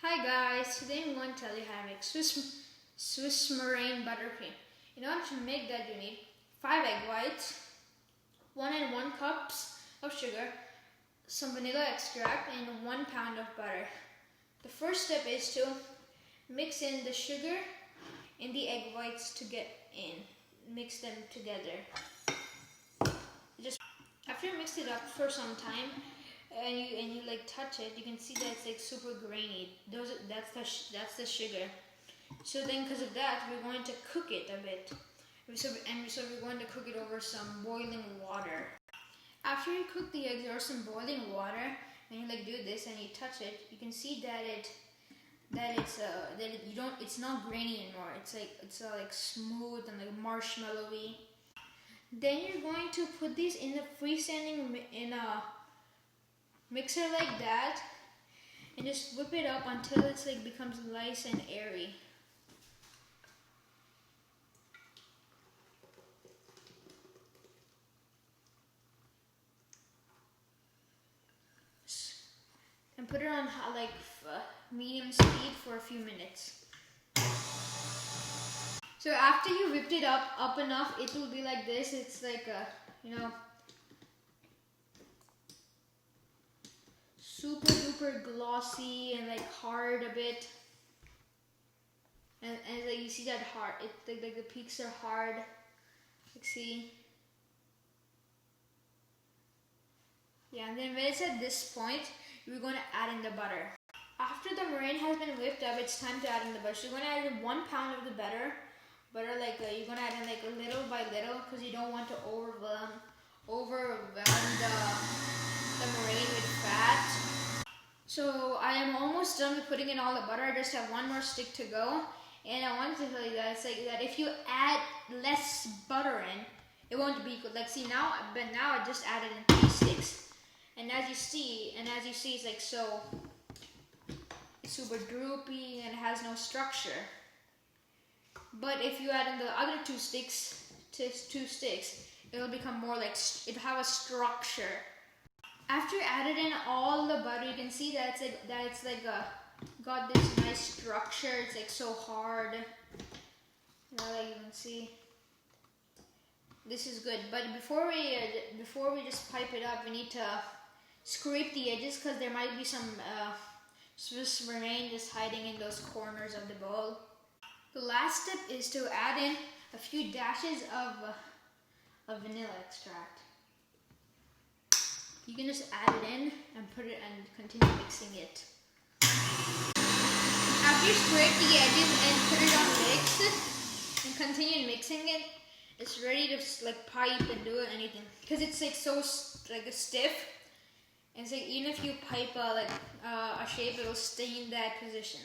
Hi guys, today I'm going to tell you how to make Swiss Meringue Buttercream. In order to make that you need 5 egg whites, 1 and 1 cups of sugar, some vanilla extract and 1 pound of butter. The first step is to mix in the sugar and the egg whites to get in. Mix them together. Just after you mix it up for some time, and you like touch it, you can see that it's like super grainy. That's the sugar. So then, because of that, we're going to cook it a bit. So we're going to cook it over some boiling water. After you cook the eggs over some boiling water, and you like do this and you touch it, you can see that it's not grainy anymore. It's like smooth and like marshmallowy. Then you're going to put these in the freestanding in a mixer like that, and just whip it up until it's like becomes nice and airy. And put it on medium speed for a few minutes. So after you whipped it up enough, it will be like this. It's like super duper glossy and like hard a bit, and like you see that hard. It's like the peaks are hard. Like see, yeah. And then when it's at this point, we're going to add in the butter. After the meringue has been whipped up, it's time to add in the butter. So you're going to add in 1 pound of the butter. You're going to add in like little by little, because you don't want to overwhelm the meringue with fat. So I am almost done with putting in all the butter. I just have one more stick to go, and I want to tell you guys that if you add less butter in, it won't be good. Like see now, but now I just added in 3 sticks, and as you see, it's like so. It's super droopy and it has no structure. But if you add in the other 2 sticks, it'll become more like it'll have a structure. After you added in all the butter, you can see that it's got this nice structure. It's like so hard. Like you can see, this is good. But before we just pipe it up, we need to scrape the edges, because there might be some Swiss meringue just hiding in those corners of the bowl. The last step is to add in a few dashes of vanilla extract. You can just add it in and put it and continue mixing it. After you scrape the edges and put it on mix and continue mixing it, it's ready to like pipe and do anything, because it's like so like stiff. And it's like even if you pipe a shape, it'll stay in that position.